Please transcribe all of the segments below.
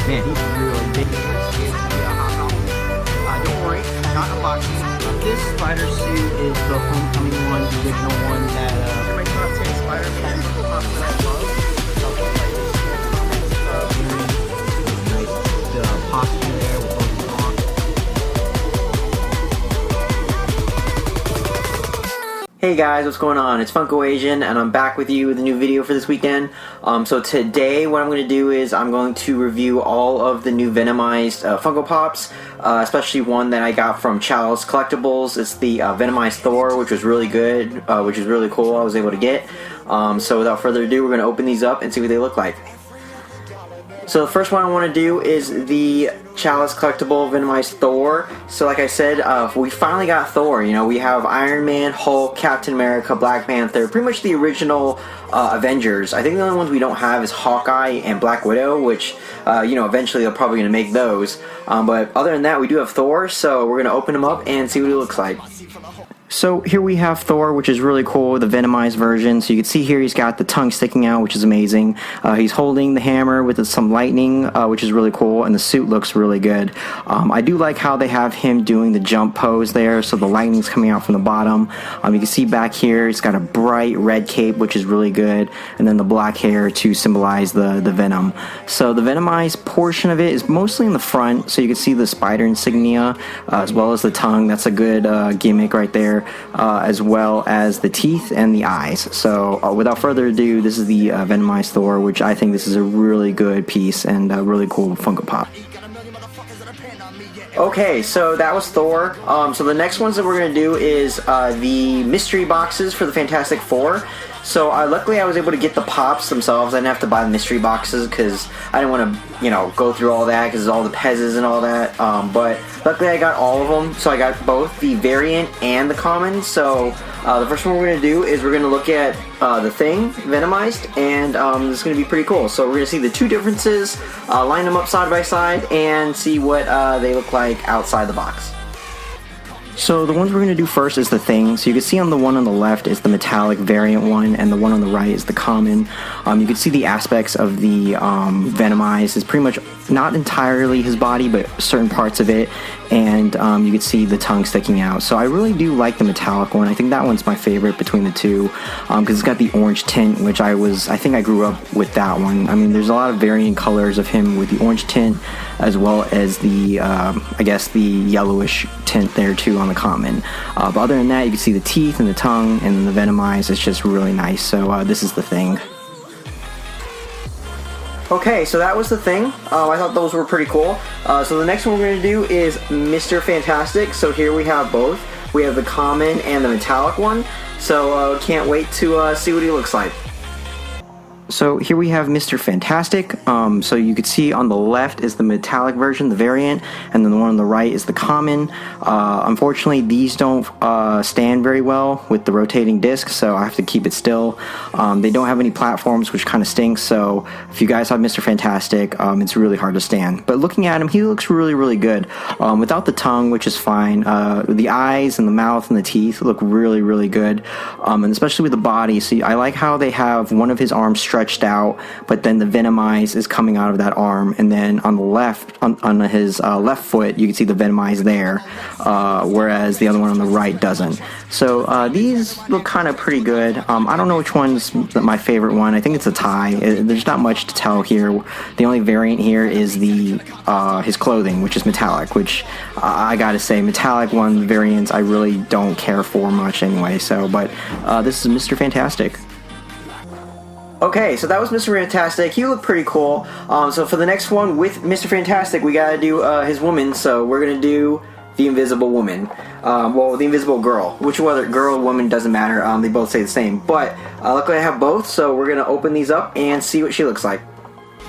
Man, he's really big. Don't worry, not unboxing. This spider suit is the homecoming one, the original one that my top 10 Spider-Man pops that I love. Nice posture there with both the arms. Hey guys, what's going on? It's Funko Asian, and I'm back with you with a new video for this weekend. So today what I'm going to do is I'm going to review all of the new Venomized Funko Pops, especially one that I got from Chalice Collectibles. It's the Venomized Thor, which was really good, which is really cool. I was able to get. So without further ado, we're going to open these up and see what they look like. So the first one I want to do is the Chalice Collectible Venomized Thor. So like I said, we finally got Thor. You know, we have Iron Man, Hulk, Captain America, Black Panther, pretty much the original Avengers. I think the only ones we don't have is Hawkeye and Black Widow, which, you know, eventually they're probably going to make those. But other than that, we do have Thor, so we're going to open him up and see what he looks like. So here we have Thor, which is really cool, the Venomized version. So you can see here he's got the tongue sticking out, which is amazing. He's holding the hammer with some lightning, which is really cool, and the suit looks really good. I do like how they have him doing the jump pose there, so the lightning's coming out from the bottom. You can see back here, it's got a bright red cape, which is really good, and then the black hair to symbolize the venom. So the Venomized portion of it is mostly in the front, so you can see the spider insignia, as well as the tongue. That's a good gimmick right there. As well as the teeth and the eyes. So without further ado, this is the Venomized Thor, which I think this is a really good piece and a really cool Funko Pop. Okay, so that was Thor. So the next ones that we're going to do is the mystery boxes for the Fantastic Four. So luckily I was able to get the pops themselves. I didn't have to buy the mystery boxes because I didn't want to, you know, go through all that because all the Pezzes and all that. But luckily I got all of them. So I got both the variant and the common. So the first one we're going to do is we're going to look at the Thing, Venomized, and this is going to be pretty cool. So we're going to see the two differences, line them up side by side, and see what they look like outside the box. So the ones we're going to do first is the Thing. So you can see on the one on the left is the metallic variant one, and the one on the right is the common. You can see the aspects of the Venomized. It's pretty much not entirely his body, but certain parts of it, and you can see the tongue sticking out. So I really do like the metallic one. I think that one's my favorite between the two, because it's got the orange tint, which I think I grew up with that one. I mean, there's a lot of variant colors of him with the orange tint, as well as the, I guess, the yellowish tint there too on the common. But other than that, you can see the teeth and the tongue, and then the Venomized. It's just really nice. So this is the Thing. Okay, so that was the Thing. I thought those were pretty cool. So the next one we're going to do is Mr. Fantastic. So here we have both. We have the common and the metallic one. So can't wait to see what he looks like. So here we have Mr. Fantastic. So you can see on the left is the metallic version, the variant, and then the one on the right is the common. Unfortunately, these don't stand very well with the rotating disc, so I have to keep it still. They don't have any platforms, which kind of stinks, so if you guys have Mr. Fantastic, it's really hard to stand. But looking at him, he looks really, really good. Without the tongue, which is fine, the eyes and the mouth and the teeth look really, really good, and especially with the body. See, I like how they have one of his arms stretched out, but then the Venomized is coming out of that arm, and then on the left, on his left foot, you can see the Venomized there, whereas the other one on the right doesn't. So these look kind of pretty good. I don't know which one's my favorite one. I think it's a tie. There's not much to tell here. The only variant here is the his clothing, which is metallic, which I gotta say, metallic one variants I really don't care for much anyway. So, but this is Mr. Fantastic. Okay, so that was Mr. Fantastic. He looked pretty cool. So for the next one with Mr. Fantastic, we gotta do his woman. So we're gonna do the Invisible Woman. Well, the Invisible Girl. Which whether girl or woman doesn't matter. They both say the same. But luckily I have both, so we're gonna open these up and see what she looks like.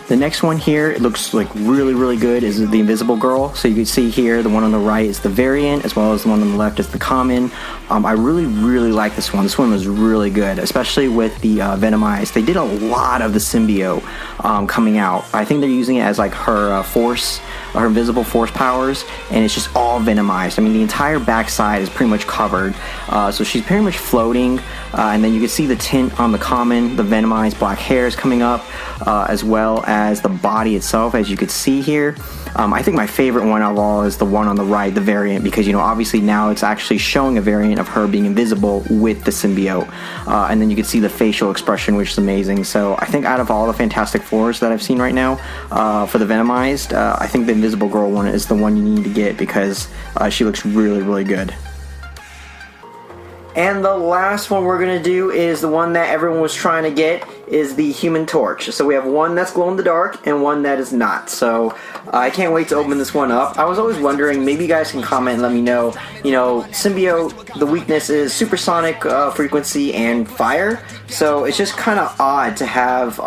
The next one here, it looks like really, really good, is the Invisible Girl. So you can see here, the one on the right is the variant, as well as the one on the left is the common. I really, really like this one. This one was really good, especially with the Venomized. They did a lot of the symbiote coming out. I think they're using it as like her force, her invisible force powers, and it's just all Venomized. I mean, the entire backside is pretty much covered. So she's pretty much floating, and then you can see the tint on the common, the Venomized black hair is coming up, as well as as the body itself, as you could see here. I think my favorite one of all is the one on the right, the variant, because, you know, obviously now it's actually showing a variant of her being invisible with the symbiote. And then you can see the facial expression, which is amazing. So I think out of all the Fantastic Fours that I've seen right now, for the Venomized, I think the Invisible Girl one is the one you need to get because she looks really, really good. And the last one we're going to do is the one that everyone was trying to get, is the Human Torch. So we have one that's glow in the dark and one that is not. So I can't wait to open this one up. I was always wondering, maybe you guys can comment and let me know, you know, symbiote, the weakness is supersonic frequency and fire. So it's just kind of odd to have,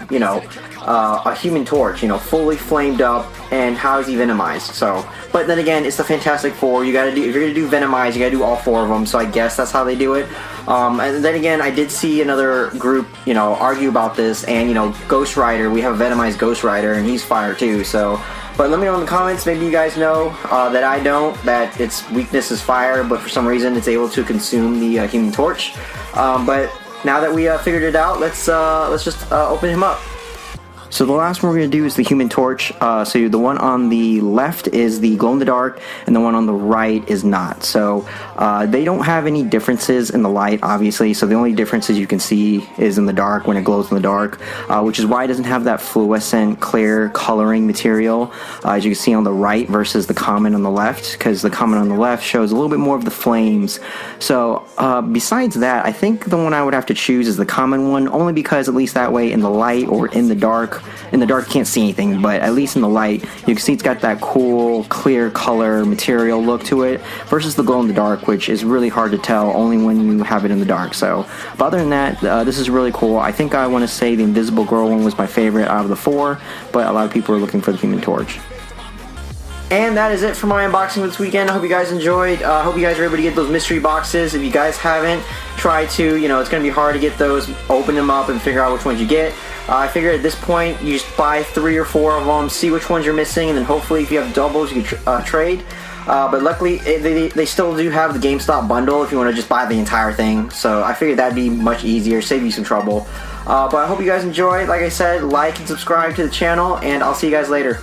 you know, a Human Torch, you know, fully flamed up, and how is he Venomized? So, but then again, it's the Fantastic Four. You gotta do, if you're gonna do Venomized, you gotta do all four of them. So I guess that's how they do it. And then again, I did see another group, you know, argue about this, and you know, Ghost Rider, we have a Venomized Ghost Rider, and he's fire too. So, but let me know in the comments. Maybe you guys know that I don't, that its weakness is fire, but for some reason it's able to consume the Human Torch. But now that we figured it out, let's just open him up. So the last one we're going to do is the Human Torch. So the one on the left is the glow-in-the-dark, and the one on the right is not. So they don't have any differences in the light, obviously. So the only differences you can see is in the dark, when it glows in the dark, which is why it doesn't have that fluorescent, clear coloring material, as you can see on the right versus the common on the left, because the common on the left shows a little bit more of the flames. So besides that, I think the one I would have to choose is the common one, only because at least that way in the light or in the dark, you can't see anything, but at least in the light you can see it's got that cool clear color material look to it, versus the glow in the dark, which is really hard to tell only when you have it in the dark. So but other than that, this is really cool. I think I want to say the Invisible Girl one was my favorite out of the four, but a lot of people are looking for the Human Torch. And that is it for my unboxing this weekend. I hope you guys enjoyed. I hope you guys are able to get those mystery boxes. If you guys haven't, try to, you know, it's going to be hard to get those, open them up and figure out which ones you get. I figure at this point, you just buy 3 or 4 of them, see which ones you're missing, and then hopefully if you have doubles, you can trade. But luckily, they still do have the GameStop bundle if you want to just buy the entire thing. So I figured that'd be much easier, save you some trouble. But I hope you guys enjoyed. Like I said, like and subscribe to the channel, and I'll see you guys later.